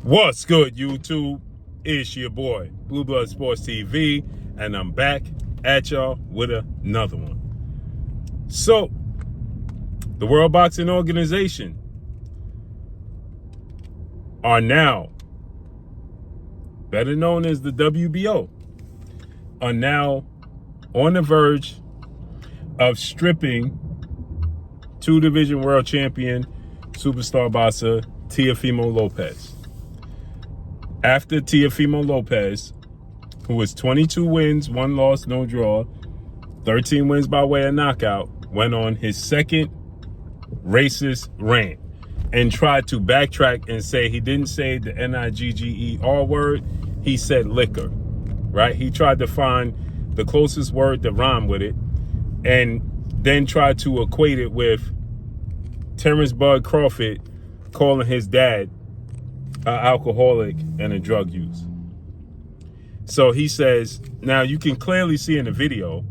What's good, YouTube? It's your boy, Blue Blood Sports TV, and I'm back at y'all with another one. So, the World Boxing Organization are now, better known as the WBO, are now on the verge of stripping two-division world champion superstar boxer Teofimo Lopez. After Teofimo Lopez, who was 22 wins, 1 loss, no draw, 13 wins by way of knockout, went on his second racist rant and tried to backtrack and say he didn't say the N-I-G-G-E-R word, he said liquor, right? He tried to find the closest word to rhyme with it and then tried to equate it with Terrence Bud Crawford calling his dad an alcoholic and a drug user. So he says, now you can clearly see in the video,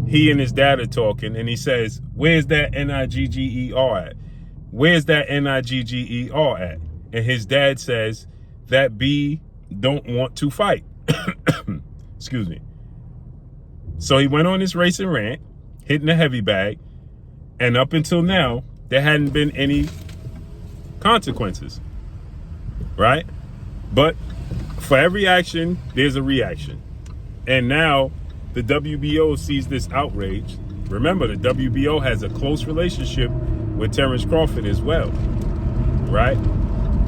he and his dad are talking, and he says, where's that N-I-G-G-E-R at? Where's that N-I-G-G-E-R at? And his dad says, that B don't want to fight. Excuse me. So he went on this racing rant, hitting the heavy bag, and up until now, there hadn't been any consequences, right? But for every action, there's a reaction. And now the WBO sees this outrage. Remember, the WBO has a close relationship with Terrence Crawford as well, right?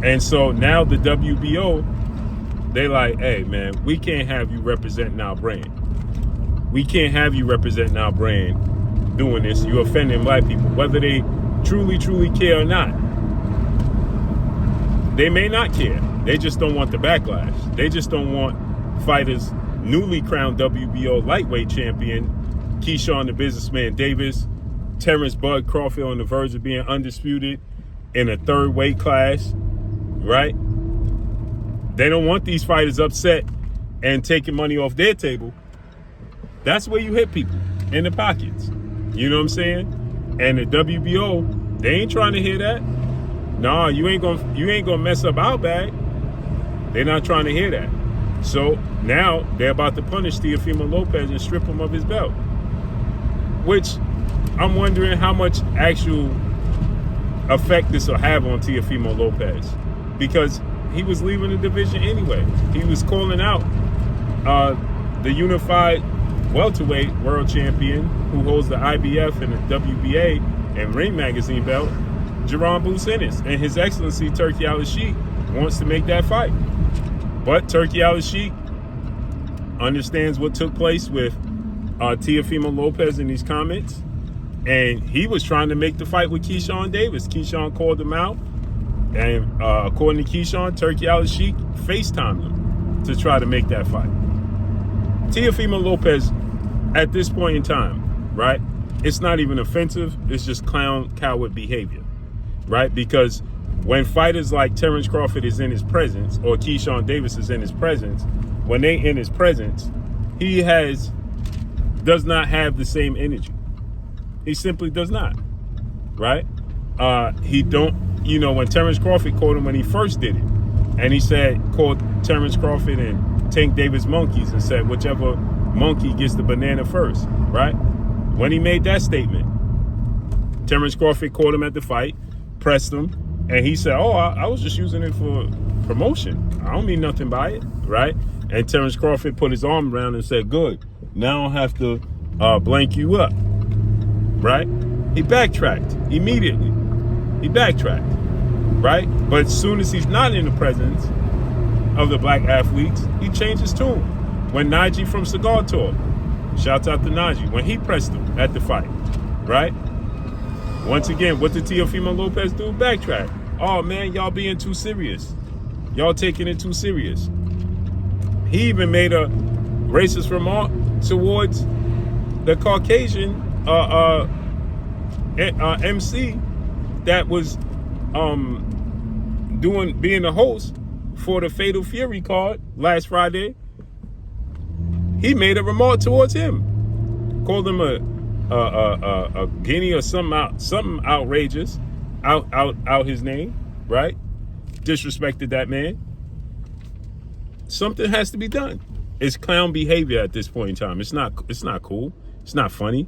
And so now the WBO, they like, hey, man, we can't have you representing our brand. We can't have you representing our brand doing this. You're offending black people, whether they truly care or not. They may not care. They just don't want the backlash. They just don't want fighters, newly crowned WBO lightweight champion, Keyshawn the Businessman Davis, Terrence Bud Crawford on the verge of being undisputed in a third weight class, right? They don't want these fighters upset and taking money off their table. That's where you hit people, in the pockets. You know what I'm saying? And the WBO, they ain't trying to hear that. Nah, you ain't gonna mess up our bag. They're not trying to hear that. So now they're about to punish Teofimo Lopez and strip him of his belt. Which I'm wondering how much actual effect this will have on Teofimo Lopez. Because he was leaving the division anyway. He was calling out the unified welterweight world champion who holds the IBF and the WBA and Ring Magazine belt, Jerron Business, and His Excellency Turki Al-Sheikh wants to make that fight. But Turki Al-Sheikh understands what took place with Teofimo Lopez in these comments, and he was trying to make the fight with Keyshawn Davis. Keyshawn called him out, and according to Keyshawn, Turki Al-Sheikh FaceTimed him to try to make that fight. Teofimo Lopez, at this point in time, right, it's not even offensive, it's just clown, coward behavior, right? Because when fighters like Terrence Crawford is in his presence, or Keyshawn Davis is in his presence, when they in his presence, he does not have the same energy. He simply does not, right? When Terrence Crawford called him when he first did it, and he called Terrence Crawford and Tank Davis monkeys and said, whichever monkey gets the banana first, right? When he made that statement, Terrence Crawford called him at the fight, pressed him, and he said, I was just using it for promotion. I don't mean nothing by it, right? And Terrence Crawford put his arm around and said, good, now I don't have to blank you up, right? He backtracked immediately. He backtracked, right? But as soon as he's not in the presence of the black athletes, he changed his tune. When Najee from Cigar Talk, shouts out to Najee, when he pressed him at the fight, right? Once again, what did Teofimo Lopez do? Backtrack. Oh, man, y'all being too serious. Y'all taking it too serious. He even made a racist remark towards the Caucasian MC that was being the host for the Fatal Fury card last Friday. He made a remark towards him, called him a guinea or something outrageous, out his name, right? disrespected that man. Something has to be done. It's clown behavior at this point in time. It's not cool. It's not funny,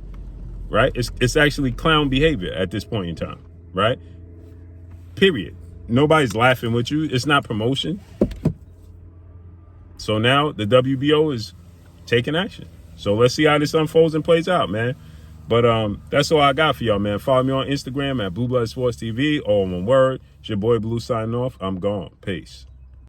right? It's actually clown behavior at this point in time, right? Period. Nobody's laughing with you. It's not promotion. So now the WBO is taking action. So let's see how this unfolds and plays out, man. But that's all I got for y'all, man. Follow me on Instagram at Blue Blood Sports TV, all one word. It's your boy Blue signing off. I'm gone. Peace.